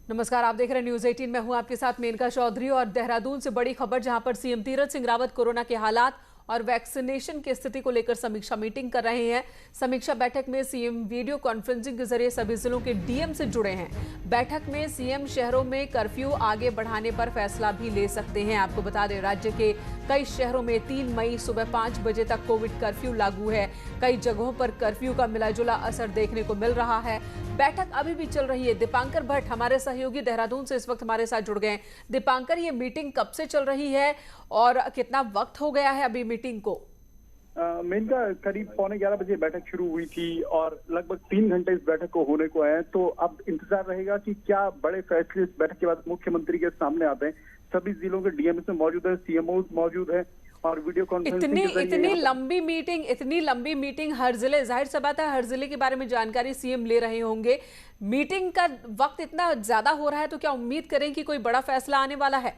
नमस्कार, आप देख रहे हैं न्यूज 18। मैं हूं आपके साथ मेनका चौधरी और देहरादून से बड़ी खबर, जहां पर सीएम तीरथ सिंह रावत कोरोना के हालात और वैक्सीनेशन की स्थिति को लेकर समीक्षा मीटिंग कर रहे हैं। समीक्षा बैठक में सीएम वीडियो कॉन्फ्रेंसिंग के जरिए सभी जिलों के डीएम से जुड़े हैं। बैठक में सीएम शहरों में कर्फ्यू आगे बढ़ाने पर फैसला भी ले सकते हैं। आपको बता दें, राज्य के कई शहरों में 3 मई सुबह 5 बजे तक कोविड कर्फ्यू लागू है। कई जगहों पर कर्फ्यू का मिलाजुला असर देखने को मिल रहा है। बैठक अभी भी चल रही है। दीपांकर भट्ट हमारे सहयोगी देहरादून से इस वक्त हमारे साथ जुड़ गए हैं। दीपांकर, ये मीटिंग कब से चल रही है और कितना वक्त हो गया है अभी मीटिंग को? मेनका करीब 11:15 बजे बैठक शुरू हुई थी और लगभग 3 घंटे इस बैठक को होने को हैं। तो अब इंतजार रहेगा कि क्या बड़े फैसले इस बैठक के बाद मुख्यमंत्री के सामने आते हैं। सभी जिलों के डीएम में मौजूद है, सीएमओ मौजूद है और वीडियो कॉन्फ्रेंसिंग इतनी लंबी मीटिंग हर जिले, जाहिर सा बात है हर जिले के बारे में जानकारी सीएम ले रहे होंगे। मीटिंग का वक्त इतना ज्यादा हो रहा है तो क्या उम्मीद करें कि कोई बड़ा फैसला आने वाला है?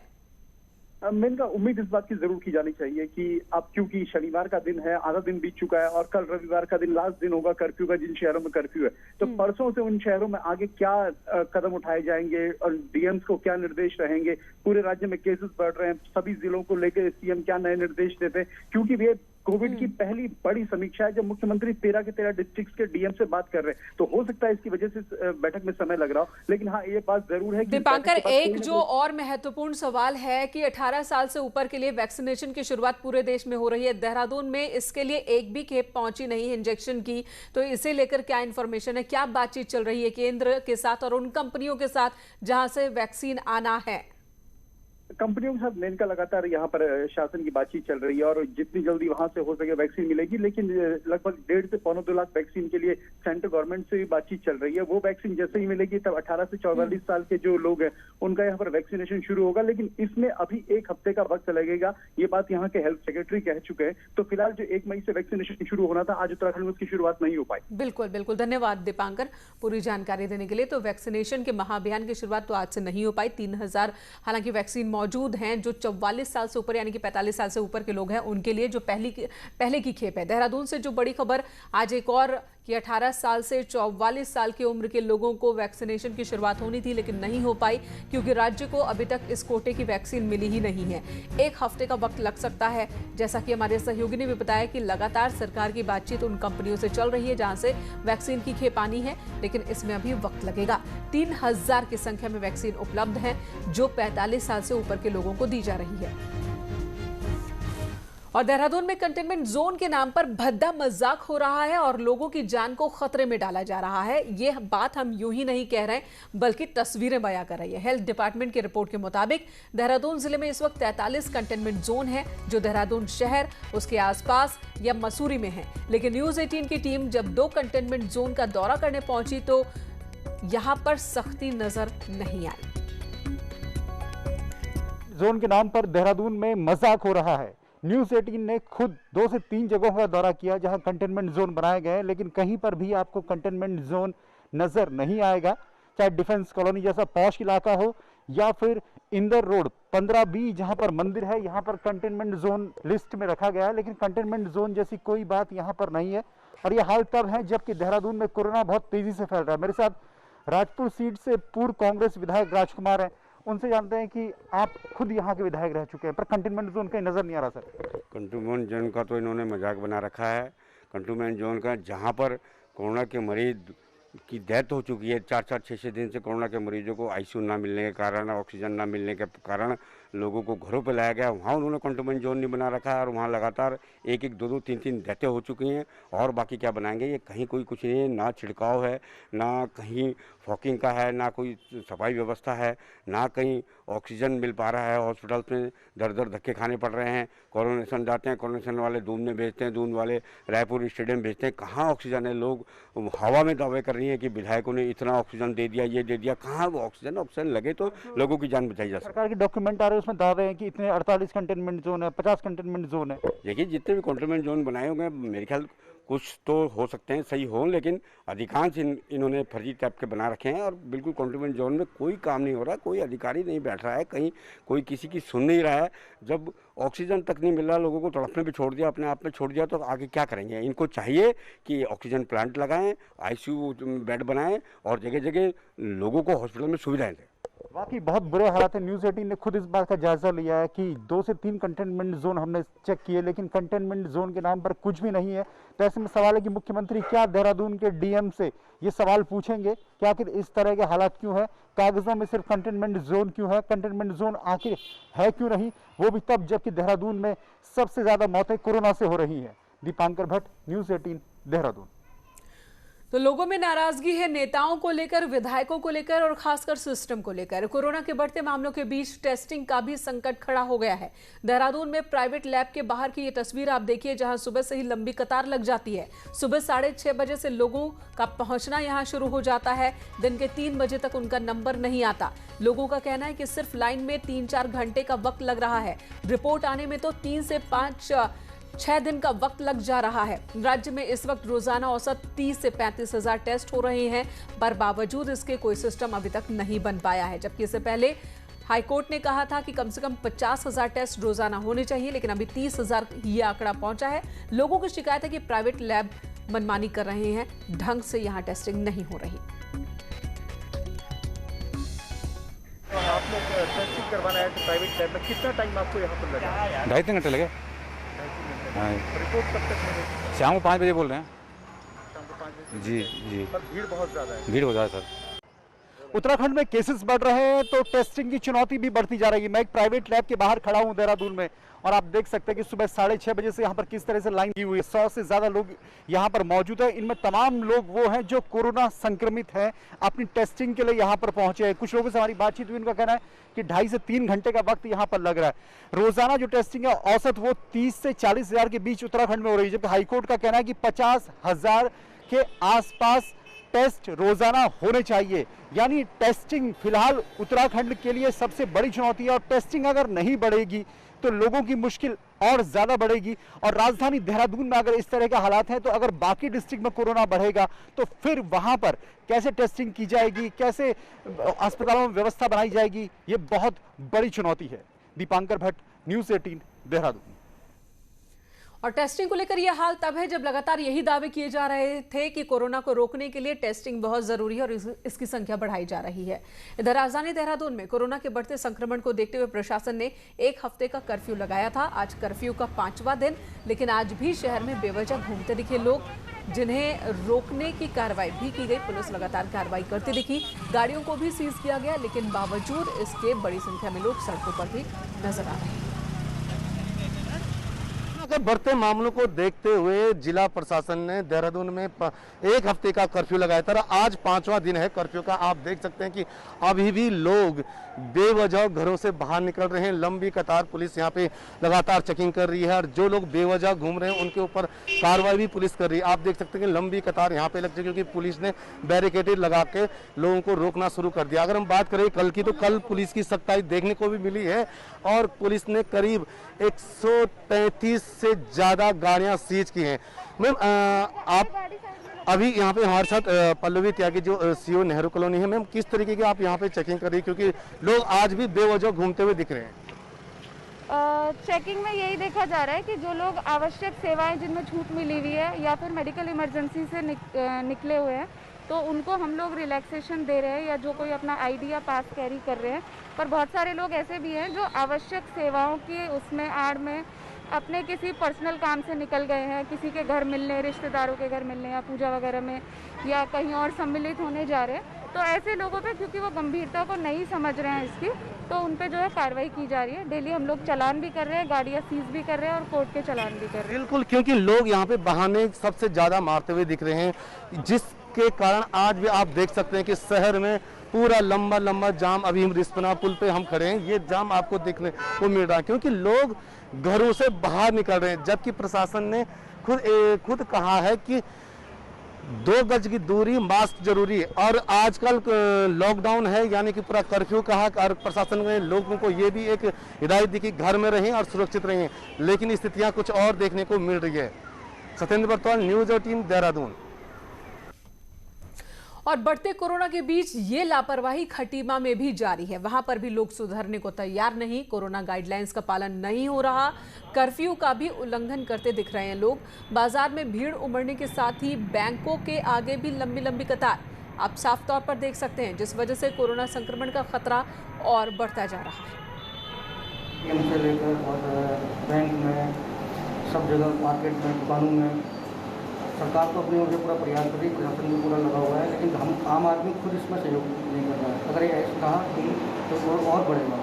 मेनका उम्मीद इस बात की जरूर की जानी चाहिए कि अब क्योंकि शनिवार का दिन है, आधा दिन बीत चुका है और कल रविवार का दिन लास्ट दिन होगा कर्फ्यू का, जिन शहरों में कर्फ्यू है। तो परसों से उन शहरों में आगे क्या कदम उठाए जाएंगे और डीएम्स को क्या निर्देश रहेंगे। पूरे राज्य में केसेस बढ़ रहे हैं, सभी जिलों को लेकर सीएम क्या नए निर्देश देते हैं, क्योंकि ये कोविड की पहली बड़ी समीक्षा है जब मुख्यमंत्री 13 के 13 डिस्ट्रिक्ट के डीएम से बात कर रहे हैं। तो हो सकता है इसकी वजह से बैठक में समय लग रहा हो, लेकिन हाँ, ये बात जरूर है कि दीपांकर, एक जो और महत्वपूर्ण सवाल है कि 18 साल से ऊपर के लिए वैक्सीनेशन की शुरुआत पूरे देश में हो रही है। देहरादून में इसके लिए एक भी खेप पहुंची नहीं है इंजेक्शन की, तो इसे लेकर क्या इंफॉर्मेशन है, क्या बातचीत चल रही है केंद्र के साथ और उन कंपनियों के साथ जहां से वैक्सीन आना है? कंपनियों के साथ मेनका लगातार यहाँ पर शासन की बातचीत चल रही है और जितनी जल्दी वहां से हो सके वैक्सीन मिलेगी। लेकिन लगभग 1.5 से 1.25 लाख वैक्सीन के लिए सेंट्रल गवर्नमेंट से भी बातचीत चल रही है। वो वैक्सीन जैसे ही मिलेगी तब 18 से 44 साल के जो लोग हैं उनका यहाँ पर वैक्सीनेशन शुरू होगा। लेकिन इसमें अभी 1 हफ्ते का वक्त लगेगा, ये बात यहाँ के हेल्थ सेक्रेटरी कह चुके हैं। तो फिलहाल जो 1 मई से वैक्सीनेशन शुरू होना था, आज उत्तराखंड में उसकी शुरुआत नहीं हो पाई। बिल्कुल बिल्कुल, धन्यवाद दीपांकर पूरी जानकारी देने के लिए। तो वैक्सीनेशन के महाअभियान की शुरुआत तो आज से नहीं हो पाई। 3000 हालांकि वैक्सीन मौजूद हैं। जो 44 साल से ऊपर यानी कि 45 साल से ऊपर के लोग हैं उनके लिए जो पहले की खेप है। देहरादून से जो बड़ी खबर आज एक और कि 18 साल से 44 साल की उम्र के लोगों को वैक्सीनेशन की शुरुआत होनी थी, लेकिन नहीं हो पाई क्योंकि राज्य को अभी तक इस कोटे की वैक्सीन मिली ही नहीं है। 1 हफ्ते का वक्त लग सकता है, जैसा कि हमारे सहयोगी ने भी बताया कि लगातार सरकार की बातचीत उन कंपनियों से चल रही है जहां से वैक्सीन की खेप आनी है, लेकिन इसमें अभी वक्त लगेगा। 3000 की संख्या में वैक्सीन उपलब्ध है जो 45 साल से ऊपर के लोगों को दी जा रही है। और देहरादून में कंटेनमेंट जोन के नाम पर भद्दा मजाक हो रहा है और लोगों की जान को खतरे में डाला जा रहा है। ये बात हम यूं ही नहीं कह रहे, बल्कि तस्वीरें बयां कर रही है। हेल्थ डिपार्टमेंट की रिपोर्ट के मुताबिक देहरादून जिले में इस वक्त 43 कंटेनमेंट जोन है जो देहरादून शहर, उसके आसपास या मसूरी में है। लेकिन न्यूज 18 की टीम जब 2 कंटेनमेंट जोन का दौरा करने पहुंची तो यहां पर सख्ती नजर नहीं आई। जोन के नाम पर देहरादून में मजाक हो रहा है। न्यूज़ 18 ने खुद 2 से 3 जगहों का दौरा किया जहां कंटेनमेंट जोन बनाए गए हैं, लेकिन कहीं पर भी आपको कंटेनमेंट जोन नजर नहीं आएगा। चाहे डिफेंस कॉलोनी जैसा पॉश इलाका हो या फिर इंदर रोड 15B जहां पर मंदिर है, यहां पर कंटेनमेंट जोन लिस्ट में रखा गया है, लेकिन कंटेनमेंट जोन जैसी कोई बात यहां पर नहीं है। और यह हाल तब है जबकि देहरादून में कोरोना बहुत तेजी से फैल रहा है। मेरे साथ राजपुर सीट से पूर्व कांग्रेस विधायक राजकुमार हैं, उनसे जानते हैं कि आप खुद यहाँ के विधायक रह चुके हैं, पर कंटेनमेंट जोन कहीं नजर नहीं आ रहा। सर, कंटेनमेंट जोन का तो इन्होंने मजाक बना रखा है। कंटेनमेंट जोन का जहाँ पर कोरोना के मरीज की डेथ हो चुकी है, 4-4, 6-6 दिन से कोरोना के मरीजों को आईसीयू ना मिलने के कारण, ऑक्सीजन ना मिलने के कारण लोगों को घरों पर लाया गया, वहाँ उन्होंने कंटेनमेंट जोन नहीं बना रखा है और वहाँ लगातार 1-1, 2-2, 3-3 डेथें हो चुकी हैं और बाकी क्या बनाएंगे। ये कहीं कोई कुछ नहीं है, ना छिड़काव है, ना कहीं फॉकिंग का है, ना कोई सफाई व्यवस्था है, ना कहीं ऑक्सीजन मिल पा रहा है। हॉस्पिटल्स में दर दर धक्के खाने पड़ रहे हैं। कोरोनेशन जाते हैं, कोरोनेशन वाले दून में भेजते हैं, दून वाले रायपुर स्टेडियम भेजते हैं। कहाँ ऑक्सीजन है? लोग हवा में दावे कर रही हैं कि विधायकों ने इतना ऑक्सीजन दे दिया, ये दे दिया। कहाँ वो ऑक्सीजन लगे तो लोगों की जान बचाई जा सकती है। सरकार के डॉक्यूमेंट आ रहे हैं, उसमें दावे हैं कि इतने 48 कंटेनमेंट जोन है, 50 कंटेनमेंट जोन है। देखिए, जितने भी कंटेनमेंट जोन बनाए होंगे मेरे ख्याल कुछ तो हो सकते हैं सही हो, लेकिन अधिकांश इन्होंने फर्जी टाइप के बना रखे हैं और बिल्कुल कंटेनमेंट जोन में कोई काम नहीं हो रहा, कोई अधिकारी नहीं बैठ रहा है, कहीं कोई किसी की सुन नहीं रहा है। जब ऑक्सीजन तक नहीं मिल रहा, लोगों को तड़पने पे छोड़ दिया, अपने आप में छोड़ दिया, तो आगे क्या करेंगे? इनको चाहिए कि ऑक्सीजन प्लांट लगाएं, आईसीयू बेड बनाएं और जगह जगह लोगों को हॉस्पिटल में सुविधाएं दें। वाकई बहुत बुरे हालात है। न्यूज़ 18 ने खुद इस बात का जायजा लिया है कि 2 से 3 कंटेनमेंट जोन हमने चेक किए, लेकिन कंटेनमेंट जोन के नाम पर कुछ भी नहीं है। तो ऐसे में सवाल है कि मुख्यमंत्री क्या देहरादून के डीएम से ये सवाल पूछेंगे कि आखिर इस तरह के हालात क्यों है, कागजों में सिर्फ कंटेनमेंट जोन क्यों है, कंटेनमेंट जोन आखिर है क्यों नहीं, वो भी तब जबकि देहरादून में सबसे ज्यादा मौतें कोरोना से हो रही है। दीपांकर भट्ट, न्यूज़ 18 देहरादून। तो लोगों में नाराजगी है नेताओं को लेकर, विधायकों को लेकर और खासकर सिस्टम को लेकर। कोरोना के बढ़ते मामलों के बीच टेस्टिंग का भी संकट खड़ा हो गया है। देहरादून में प्राइवेट लैब के बाहर की ये तस्वीर आप देखिए, जहां सुबह से ही लंबी कतार लग जाती है। सुबह 6:30 बजे से लोगों का पहुंचना यहां शुरू हो जाता है। दिन के 3 बजे तक उनका नंबर नहीं आता। लोगों का कहना है कि सिर्फ लाइन में 3-4 घंटे का वक्त लग रहा है। रिपोर्ट आने में तो 3 से 6 दिन का वक्त लग जा रहा है। राज्य में इस वक्त रोजाना औसत 30 से 35 हजार टेस्ट हो रहे हैं, पर बावजूद इसके कोई सिस्टम अभी तक नहीं बन पाया है। जबकि इससे पहले हाईकोर्ट ने कहा था कि कम से कम 50,000 टेस्ट रोजाना होने चाहिए, लेकिन अभी 30,000 ये आंकड़ा पहुंचा है। लोगों की शिकायत है कि प्राइवेट लैब मनमानी कर रहे हैं, ढंग से यहाँ टेस्टिंग नहीं हो रही। आप लोग टेस्टिंग करवाना है तो प्राइवेट लैब में कितना टाइम आपको यहाँ पर लगा? 2.5-3 घंटे लगे। हाँ, रिपोर्ट कब तक मिलेगी? शाम को 5 बजे बोल रहे हैं। शाम को 5 बजे? जी जी, पर भीड़ बहुत ज़्यादा है। भीड़ हो जाए सर। उत्तराखंड में केसेस बढ़ रहे हैं तो टेस्टिंग की चुनौती भी बढ़ती जा रही है। मैं एक प्राइवेट लैब के बाहर खड़ा हूं देहरादून में, और आप देख सकते हैं कि सुबह 6:30 बजे से यहाँ पर किस तरह से लाइन की हुई है। 100 से ज्यादा लोग यहाँ पर मौजूद है। इनमें तमाम लोग वो हैं जो कोरोना संक्रमित हैं, अपनी टेस्टिंग के लिए यहाँ पर पहुंचे हैं। कुछ लोगों से हमारी बातचीत हुई, उनका कहना है कि 2.5 से 3 घंटे का वक्त यहाँ पर लग रहा है। रोजाना जो टेस्टिंग है औसत वो 30 से 40 हजार के बीच उत्तराखंड में हो रही है, जबकि हाईकोर्ट का कहना है कि 50,000 के आसपास टेस्ट रोजाना होने चाहिए। यानी टेस्टिंग फिलहाल उत्तराखंड के लिए सबसे बड़ी चुनौती है, और टेस्टिंग अगर नहीं बढ़ेगी तो लोगों की मुश्किल और ज्यादा बढ़ेगी। और राजधानी देहरादून में अगर इस तरह के हालात हैं, तो अगर बाकी डिस्ट्रिक्ट में कोरोना बढ़ेगा तो फिर वहां पर कैसे टेस्टिंग की जाएगी, कैसे अस्पतालों में व्यवस्था बनाई जाएगी, ये बहुत बड़ी चुनौती है। दीपांकर भट्ट, न्यूज़ 18 देहरादून। और टेस्टिंग को लेकर यह हाल तब है जब लगातार यही दावे किए जा रहे थे कि कोरोना को रोकने के लिए टेस्टिंग बहुत जरूरी है और इसकी संख्या बढ़ाई जा रही है। इधर राजधानी देहरादून में कोरोना के बढ़ते संक्रमण को देखते हुए प्रशासन ने 1 हफ्ते का कर्फ्यू लगाया था। आज कर्फ्यू का 5वां दिन, लेकिन आज भी शहर में बेवजह घूमते दिखे लोग, जिन्हें रोकने की कार्रवाई भी की गई। पुलिस लगातार कार्रवाई करती दिखी, गाड़ियों को भी सीज किया गया, लेकिन बावजूद इसके बड़ी संख्या में लोग सड़कों पर भी नजर आ रहे हैं। बढ़ते मामलों को देखते हुए जिला प्रशासन ने देहरादून में 1 हफ्ते का कर्फ्यू लगाया था। आज 5वां दिन है कर्फ्यू का। आप देख सकते हैं कि अभी भी लोग बेवजह घरों से बाहर निकल रहे हैं। लंबी कतार, पुलिस यहाँ पे लगातार चेकिंग कर रही है, और जो लोग बेवजह घूम रहे हैं उनके ऊपर कार्रवाई भी पुलिस कर रही है। आप देख सकते हैं कि लंबी कतार यहाँ पे लग चुकी है, क्योंकि पुलिस ने बैरिकेडेड लगा के लोगों को रोकना शुरू कर दिया। अगर हम बात करें कल की, तो कल पुलिस की सख्ताई देखने को भी मिली है, और पुलिस ने करीब 133 से ज्यादा गाड़ियां सीज की हैं। मैम, आप अभी यहाँ पे हमारे साथ पल्लवी त्यागी जो सीओ नेहरू कॉलोनी है, मैम किस तरीके की आप यहाँ पे चेकिंग कर रही है, क्योंकि लोग आज भी बेवजह घूमते हुए दिख रहे हैं? चेकिंग में यही देखा जा रहा है कि जो लोग आवश्यक सेवाएं जिनमें छूट मिली हुई है या फिर मेडिकल इमरजेंसी से निकले हुए हैं, तो उनको हम लोग रिलैक्सेशन दे रहे हैं, या जो कोई अपना आईडी या पास कैरी कर रहे हैं। पर बहुत सारे लोग ऐसे भी हैं जो आवश्यक सेवाओं की उसमें आड़ में अपने किसी पर्सनल काम से निकल गए हैं, किसी के घर मिलने, रिश्तेदारों के घर मिलने, या पूजा वगैरह में, या कहीं और सम्मिलित होने जा रहे हैं। तो ऐसे लोगों पे, क्योंकि वो गंभीरता को नहीं समझ रहे हैं इसकी, तो उन पे जो है कार्रवाई की जा रही है। डेली हम लोग चालान भी कर रहे हैं, गाड़ियाँ सीज भी कर रहे हैं, और कोर्ट के चालान भी कर रहे हैं। बिल्कुल, क्योंकि लोग यहाँ पे बहाने सबसे ज्यादा मारते हुए दिख रहे हैं, जिसके कारण आज भी आप देख सकते हैं कि शहर में पूरा लंबा जाम, अभी हम रिस्पना पुल पे हम खड़े हैं, ये जाम आपको देखने को मिल रहा है, क्योंकि लोग घरों से बाहर निकल रहे हैं। जबकि प्रशासन ने खुद कहा है कि 2 गज की दूरी, मास्क जरूरी है, और आजकल लॉकडाउन है, यानी कि पूरा कर्फ्यू कहा, और प्रशासन ने लोगों को ये भी एक हिदायत दी कि घर में रहें और सुरक्षित रहें, लेकिन स्थितियां कुछ और देखने को मिल रही है। सत्येंद्र बर्तवाल, न्यूज़ 18 देहरादून। और बढ़ते कोरोना के बीच ये लापरवाही खटीमा में भी जारी है। वहां पर भी लोग सुधरने को तैयार नहीं। कोरोना गाइडलाइंस का पालन नहीं हो रहा, कर्फ्यू का भी उल्लंघन करते दिख रहे हैं लोग। बाजार में भीड़ उमड़ने के साथ ही बैंकों के आगे भी लंबी कतार। आप साफ तौर पर देख सकते हैं, जिस वजह से कोरोना संक्रमण का खतरा और बढ़ता जा रहा है। से लेकर और बैंक में, सब जगह, मार्केट में, दुकानों में सरकार तो अपनी ओर से पूरा प्रयास कर रही है, प्रशासन भी पूरा लगा हुआ है, लेकिन हम आम आदमी खुद इसमें सहयोग नहीं कर रहा है। अगर ये ऐसा कहा तो और बढ़ेगा।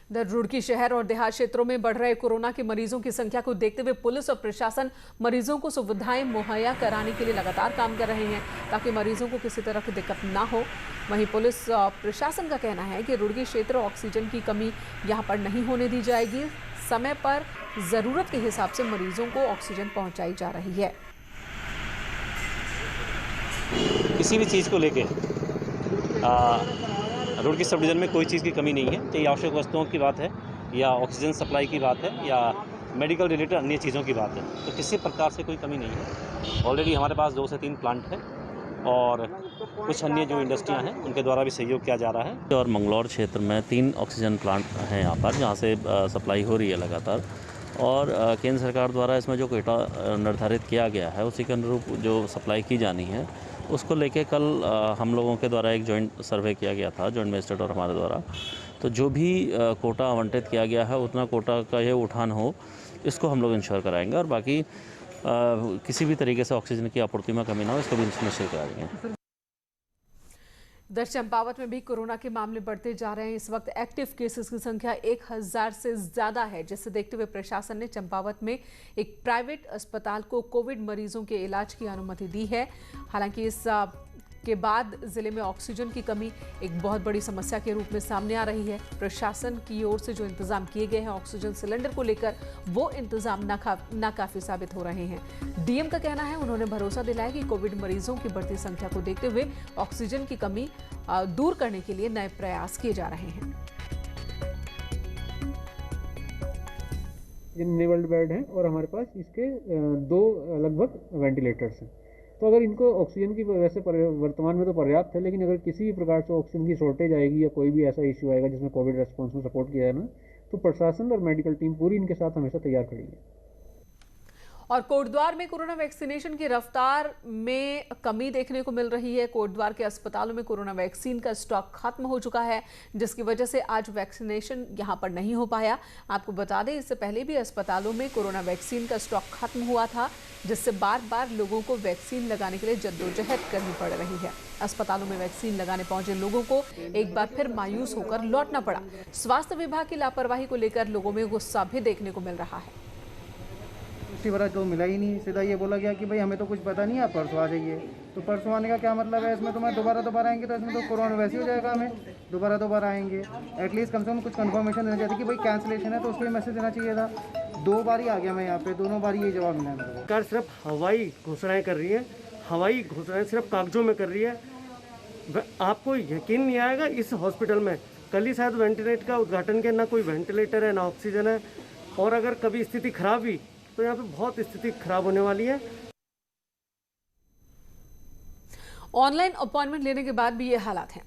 रुड़की शहर और देहात क्षेत्रों में बढ़ रहे कोरोना के मरीजों की संख्या को देखते हुए पुलिस और प्रशासन मरीजों को सुविधाएं मुहैया कराने के लिए लगातार काम कर रहे हैं, ताकि मरीजों को किसी तरह की दिक्कत ना हो। वहीं पुलिस प्रशासन का कहना है कि रुड़की क्षेत्र ऑक्सीजन की कमी यहां पर नहीं होने दी जाएगी। समय पर जरूरत के हिसाब से मरीजों को ऑक्सीजन पहुंचाई जा रही है। किसी भी चीज़ को लेके रुड़की सब डिवीज़न में कोई चीज़ की कमी नहीं है, चाहे आवश्यक वस्तुओं की बात है या ऑक्सीजन सप्लाई की बात है या मेडिकल रिलेटेड अन्य चीज़ों की बात है, तो किसी प्रकार से कोई कमी नहीं है। ऑलरेडी हमारे पास 2 से 3 प्लांट है और कुछ अन्य जो इंडस्ट्रियां हैं उनके द्वारा भी सहयोग किया जा रहा है। और मंगलौर क्षेत्र में 3 ऑक्सीजन प्लांट हैं यहाँ पर, जहाँ से सप्लाई हो रही है लगातार। और केंद्र सरकार द्वारा इसमें जो कोटा निर्धारित किया गया है उसी के अनुरूप जो सप्लाई की जानी है, उसको लेके कल हम लोगों के द्वारा एक जॉइंट सर्वे किया गया था, जॉइंट मजिस्ट्रेट और हमारे द्वारा। तो जो भी कोटा आवंटित किया गया है उतना कोटा का ये उठान हो, इसको हम लोग इंश्योर कराएंगे और बाकी किसी भी तरीके से ऑक्सीजन की आपूर्ति में कमी ना हो, इसको भी सुनिश्चित कराएंगे। इधर चंपावत में भी कोरोना के मामले बढ़ते जा रहे हैं। इस वक्त एक्टिव केसेस की संख्या 1000 से ज्यादा है, जिसे देखते हुए प्रशासन ने चंपावत में एक प्राइवेट अस्पताल को कोविड मरीजों के इलाज की अनुमति दी है। हालांकि इस के बाद जिले में ऑक्सीजन की कमी एक बहुत बड़ी समस्या के रूप में सामने आ रही है। प्रशासन की ओर से जो इंतजाम किए गए हैं ऑक्सीजन सिलेंडर को लेकर, वो इंतजाम नाकाफी साबित हो रहे हैं। डीएम का कहना है, उन्होंने भरोसा दिलाया कि कोविड मरीजों की बढ़ती संख्या को देखते हुए ऑक्सीजन की कमी दूर करने के लिए नए प्रयास किए जा रहे हैं। इनेबल्ड बेड हैं और हमारे पास इसके 2 लगभग वेंटिलेटर्स हैं। तो अगर इनको ऑक्सीजन की वैसे वर्तमान में तो पर्याप्त है, लेकिन अगर किसी भी प्रकार से ऑक्सीजन की शॉर्टेज आएगी या कोई भी ऐसा इश्यू आएगा जिसमें कोविड रेस्पॉन्स में सपोर्ट किया जाना, तो प्रशासन और मेडिकल टीम पूरी इनके साथ हमेशा तैयार खड़ी है। और कोटद्वार में कोरोना वैक्सीनेशन की रफ्तार में कमी देखने को मिल रही है। कोटद्वार के अस्पतालों में कोरोना वैक्सीन का स्टॉक खत्म हो चुका है, जिसकी वजह से आज वैक्सीनेशन यहां पर नहीं हो पाया। आपको बता दें, इससे पहले भी अस्पतालों में कोरोना वैक्सीन का स्टॉक खत्म हुआ था, जिससे बार बार लोगों को वैक्सीन लगाने के लिए जद्दोजहद करनी पड़ रही है। अस्पतालों में वैक्सीन लगाने पहुंचे लोगों को एक बार फिर मायूस होकर लौटना पड़ा। स्वास्थ्य विभाग की लापरवाही को लेकर लोगों में गुस्सा भी देखने को मिल रहा है। इसी बार तो मिला ही नहीं, सीधा ये बोला गया कि भाई हमें तो कुछ पता नहीं, आप परसों आ जाइए। तो परसों आने का क्या मतलब है? इसमें तो मैं दोबारा आएंगे तो इसमें तो कोरोना वैसे हो जाएगा, हमें दोबारा आएंगे। एटलीस्ट कम से कम कुछ कंफर्मेशन देना चाहिए कि भाई कैंसिलेशन है, तो उसके लिए मैसेज देना चाहिए था। 2 बार ही आ गया मैं यहाँ पे, दोनों बार ये जवाब मिला है। सरकार सिर्फ हवाई घोषणाएं कर रही है, हवाई घोषणाएं सिर्फ कागजों में कर रही है। आपको यकीन नहीं आएगा, इस हॉस्पिटल में कल ही शायद वेंटिलेटर का उद्घाटन किया, ना कोई वेंटिलेटर है ना ऑक्सीजन है। और अगर कभी स्थिति खराब हुई तो यहाँ पे बहुत स्थिति खराब होने वाली है। ऑनलाइन अपॉइंटमेंट लेने के बाद भी ये हालात हैं।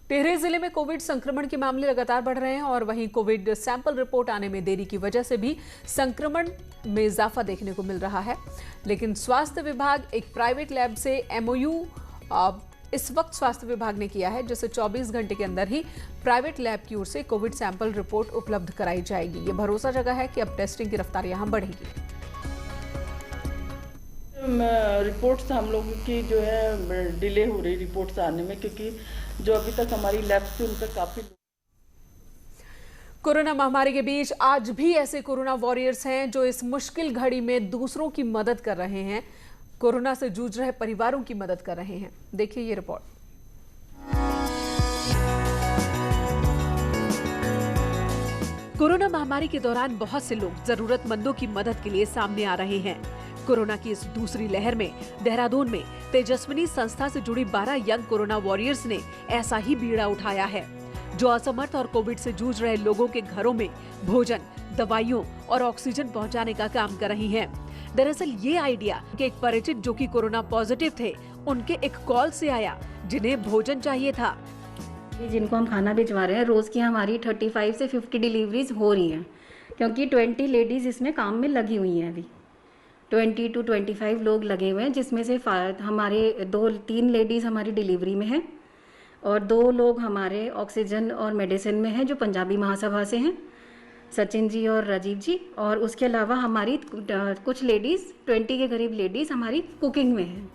टिहरी जिले में कोविड संक्रमण के मामले लगातार बढ़ रहे हैं और वहीं कोविड सैंपल रिपोर्ट आने में देरी की वजह से भी संक्रमण में इजाफा देखने को मिल रहा है। लेकिन स्वास्थ्य विभाग एक प्राइवेट लैब से एमओयू इस वक्त स्वास्थ्य विभाग ने किया है, जिससे 24 घंटे के अंदर ही प्राइवेट लैब की ओर से कोविड सैंपल रिपोर्ट उपलब्ध कराई जाएगी। ये भरोसा जगा है कि अब टेस्टिंग की रफ्तार यहां बढ़ेगी। रिपोर्ट्स हम लोगों की जो है डिले हो रही रिपोर्ट्स आने में, क्योंकि जो अभी तक हमारी लैब से उन पर काफ़ी। कोरोना महामारी के बीच आज भी ऐसे कोरोना वॉरियर्स हैं जो इस मुश्किल घड़ी में दूसरों की मदद कर रहे हैं, कोरोना से जूझ रहे परिवारों की मदद कर रहे हैं। देखिए ये रिपोर्ट। कोरोना महामारी के दौरान बहुत से लोग जरूरतमंदों की मदद के लिए सामने आ रहे हैं। कोरोना की इस दूसरी लहर में देहरादून में तेजस्विनी संस्था से जुड़ी 12 यंग कोरोना वॉरियर्स ने ऐसा ही बीड़ा उठाया है, जो असमर्थ और कोविड से जूझ रहे लोगों के घरों में भोजन, दवाइयों और ऑक्सीजन पहुंचाने का काम कर रही हैं। दरअसल ये आइडिया के एक परिचित जो कि कोरोना पॉजिटिव थे, उनके एक कॉल से आया, जिन्हें भोजन चाहिए था। जिनको हम खाना भिजवा रहे हैं, रोज की हमारी 35 से 50 डिलीवरीज हो रही हैं, क्योंकि 20 लेडीज इसमें काम में लगी हुई हैं। अभी 20 to 25 लोग लगे हुए हैं, जिसमें से हमारे 3 लेडीज़ हमारी डिलीवरी में हैं और 2 लोग हमारे ऑक्सीजन और मेडिसिन में हैं जो पंजाबी महासभा से हैं, सचिन जी और राजीव जी। और उसके अलावा हमारी कुछ लेडीज़ 20 के करीब लेडीज़ हमारी कुकिंग में हैं।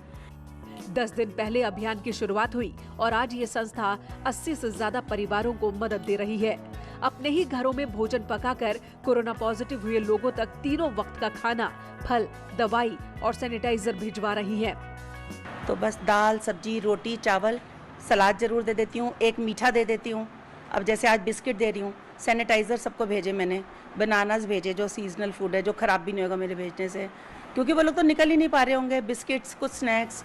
10 दिन पहले अभियान की शुरुआत हुई और आज ये संस्था 80 से ज्यादा परिवारों को मदद दे रही है। अपने ही घरों में भोजन पकाकर कोरोना पॉजिटिव हुए लोगों तक तीनों वक्त का खाना, फल, दवाई और सैनिटाइजर भिजवा रही है। तो बस दाल, सब्जी, रोटी, चावल, सलाद जरूर दे देती हूँ, एक मीठा दे देती हूँ। अब जैसे आज बिस्किट दे रही हूँ, सैनिटाइजर सबको भेजे मैंने, बनानास भेजे जो सीजनल फूड है, जो खराब भी नहीं होगा मेरे भेजने से, क्योंकि वो लोग तो निकल ही नहीं पा रहे होंगे। बिस्किट्स, कुछ स्नैक्स।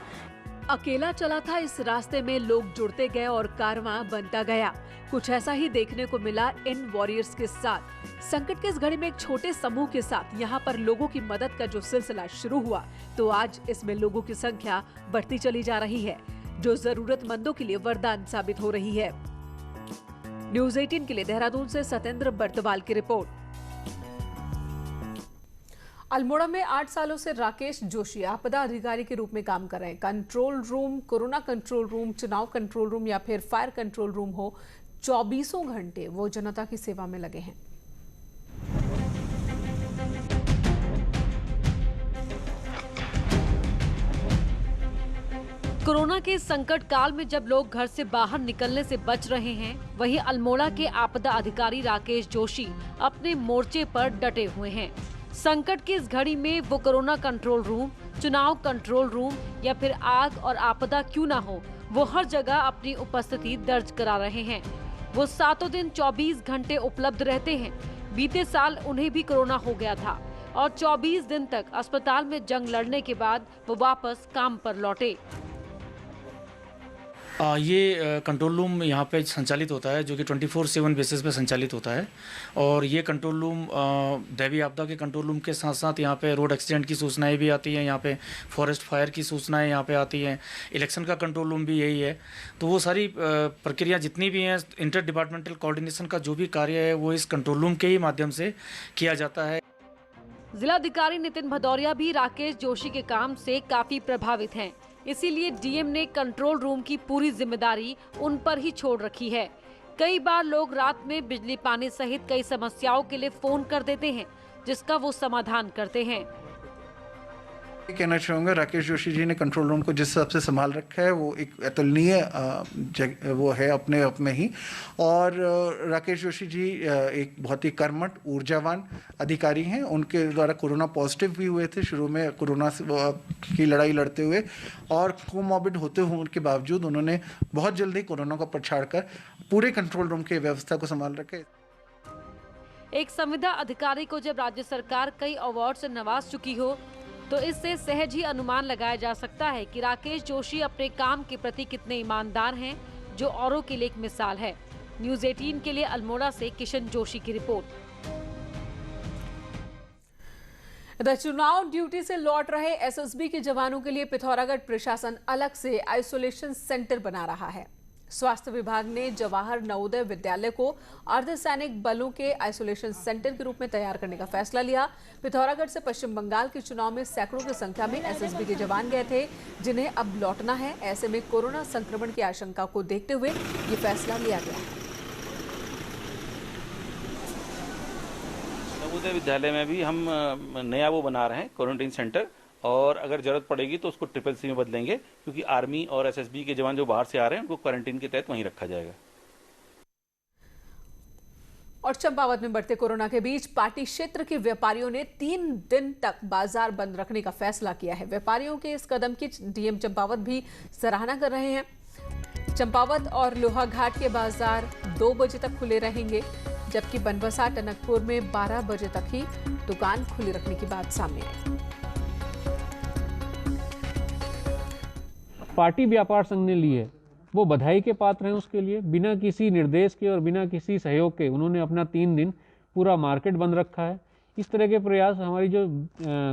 अकेला चला था इस रास्ते में, लोग जुड़ते गए और कारवां बनता गया। कुछ ऐसा ही देखने को मिला इन वॉरियर्स के साथ। संकट के इस घड़ी में एक छोटे समूह के साथ यहाँ पर लोगों की मदद का जो सिलसिला शुरू हुआ, तो आज इसमें लोगों की संख्या बढ़ती चली जा रही है, जो जरूरतमंदों के लिए वरदान साबित हो रही है। न्यूज़ 18 के लिए देहरादून से सतेंद्र बर्तवाल की रिपोर्ट। अल्मोड़ा में 8 सालों से राकेश जोशी आपदा अधिकारी के रूप में काम कर रहे हैं। Control room, corona control room, चुनाव कंट्रोल रूम या फिर फायर कंट्रोल रूम हो, 24 घंटे वो जनता की सेवा में लगे हैं। कोरोना के संकट काल में जब लोग घर से बाहर निकलने से बच रहे हैं, वहीं अल्मोड़ा के आपदा अधिकारी राकेश जोशी अपने मोर्चे पर डटे हुए हैं। संकट की इस घड़ी में वो कोरोना कंट्रोल रूम, चुनाव कंट्रोल रूम या फिर आग और आपदा क्यों ना हो, वो हर जगह अपनी उपस्थिति दर्ज करा रहे हैं। वो 7 दिन 24 घंटे उपलब्ध रहते हैं। बीते साल उन्हें भी कोरोना हो गया था और 24 दिन तक अस्पताल में जंग लड़ने के बाद वो वापस काम पर लौटे। ये कंट्रोल रूम यहाँ पे संचालित होता है, जो कि 24/7 बेसिस पे संचालित होता है। और ये कंट्रोल रूम दैवीय आपदा के कंट्रोल रूम के साथ साथ यहाँ पे रोड एक्सीडेंट की सूचनाएं भी आती हैं, यहाँ पे फॉरेस्ट फायर की सूचनाएं यहाँ पे आती हैं, इलेक्शन का कंट्रोल रूम भी यही है। तो वो सारी प्रक्रिया जितनी भी हैं, इंटर डिपार्टमेंटल कोऑर्डिनेशन का जो भी कार्य है वो इस कंट्रोल रूम के ही माध्यम से किया जाता है। जिलाधिकारी नितिन भदौरिया भी राकेश जोशी के काम से काफी प्रभावित हैं। इसीलिए डीएम ने कंट्रोल रूम की पूरी जिम्मेदारी उन पर ही छोड़ रखी है। कई बार लोग रात में बिजली, पानी सहित कई समस्याओं के लिए फोन कर देते हैं, जिसका वो समाधान करते हैं। कहना चाहूँगा, राकेश जोशी जी ने कंट्रोल रूम को जिस हिसाब से संभाल रखा है वो एक अतुलनीय वो है अपने आप में ही। और राकेश जोशी जी एक बहुत ही कर्मठ, ऊर्जावान अधिकारी हैं। उनके द्वारा कोरोना पॉजिटिव भी हुए थे शुरू में, कोरोना की लड़ाई लड़ते हुए, और कोमॉर्बिड होते हुए उनके बावजूद उन्होंने बहुत जल्दी कोरोना को पछाड़ कर पूरे कंट्रोल रूम की व्यवस्था को संभाल रखा है। एक संविदा अधिकारी को जब राज्य सरकार कई अवार्ड से नवाज चुकी हो, तो इससे सहज ही अनुमान लगाया जा सकता है कि राकेश जोशी अपने काम के प्रति कितने ईमानदार हैं, जो औरों के लिए एक मिसाल है। न्यूज़ 18 के लिए अल्मोड़ा से किशन जोशी की रिपोर्ट। चुनाव ड्यूटी से लौट रहे एसएसबी के जवानों के लिए पिथौरागढ़ प्रशासन अलग से आइसोलेशन सेंटर बना रहा है। स्वास्थ्य विभाग ने जवाहर नवोदय विद्यालय को अर्धसैनिक बलों के आइसोलेशन सेंटर के रूप में तैयार करने का फैसला लिया। पिथौरागढ़ से पश्चिम बंगाल के चुनाव में सैकड़ों की संख्या में एसएसबी के जवान गए थे, जिन्हें अब लौटना है। ऐसे में कोरोना संक्रमण की आशंका को देखते हुए ये फैसला लिया गया है। नवोदय विद्यालय में भी हम नया वो बना रहे हैं क्वारंटीन सेंटर, और अगर जरूरत पड़ेगी तो उसको CCC में बदलेंगे, क्योंकि आर्मी और एसएसबी के जवान जो बाहर से आ रहे हैं उनको क्वारंटीन के तहत वहीं रखा जाएगा। और चंपावत में बढ़ते कोरोना के बीच पार्टी क्षेत्र के व्यापारियों ने 3 दिन तक बाजार बंद रखने का फैसला किया है। व्यापारियों के इस कदम की डीएम चंपावत भी सराहना कर रहे हैं। चंपावत और लोहाघाट के बाजार 2 बजे तक खुले रहेंगे, जबकि बनबसा, टनकपुर में 12 बजे तक ही दुकान खुली रखने की बात सामने आई। पार्टी व्यापार संघ ने ली है, वो बधाई के पात्र हैं। उसके लिए बिना किसी निर्देश के और बिना किसी सहयोग के उन्होंने अपना 3 दिन पूरा मार्केट बंद रखा है। इस तरह के प्रयास हमारी जो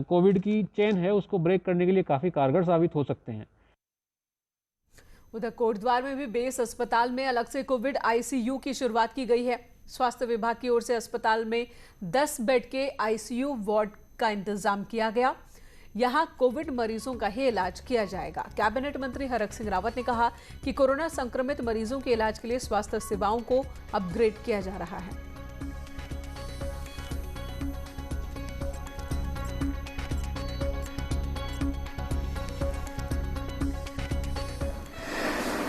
कोविड की चेन है उसको ब्रेक करने के लिए काफ़ी कारगर साबित हो सकते हैं। उधर कोटद्वार में भी बेस अस्पताल में अलग से कोविड आईसीयू की शुरुआत की गई है। स्वास्थ्य विभाग की ओर से अस्पताल में 10 बेड के आईसीयू वार्ड का इंतजाम किया गया। यहां कोविड मरीजों का ही इलाज किया जाएगा। कैबिनेट मंत्री हरक सिंह रावत ने कहा कि कोरोना संक्रमित मरीजों के इलाज के लिए स्वास्थ्य सेवाओं को अपग्रेड किया जा रहा है।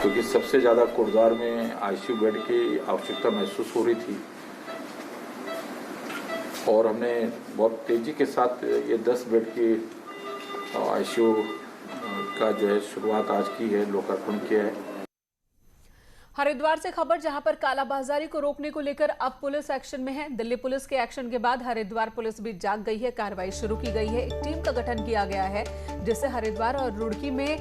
क्योंकि सबसे ज़्यादा कोटद्वार में आईसीयू बेड की आवश्यकता महसूस हो रही थी और हमने बहुत तेज़ी के साथ ये 10 बेड की आईसीयू का जो है शुरुआत आज की है, लोकार्पण किया है। हरिद्वार से खबर, जहां पर कालाबाजारी को रोकने को लेकर अब पुलिस एक्शन में है। दिल्ली पुलिस के एक्शन के बाद हरिद्वार पुलिस भी जाग गई है, कार्रवाई शुरू की गई है। एक टीम का गठन किया गया है जिससे हरिद्वार और रुड़की में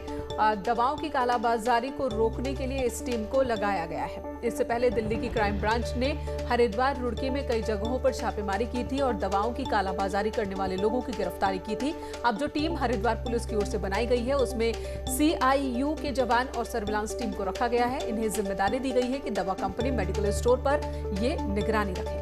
दवाओं की कालाबाजारी को रोकने के लिए इस टीम को लगाया गया है। इससे पहले दिल्ली की क्राइम ब्रांच ने हरिद्वार रुड़की में कई जगहों पर छापेमारी की थी और दवाओं की कालाबाजारी करने वाले लोगों की गिरफ्तारी की थी। अब जो टीम हरिद्वार पुलिस की ओर से बनाई गई है उसमें CIU के जवान और सर्विलांस टीम को रखा गया है। इन्हें जिम्मेदारी दी गई है कि दवा कंपनी, मेडिकल स्टोर पर ये निगरानी रखे।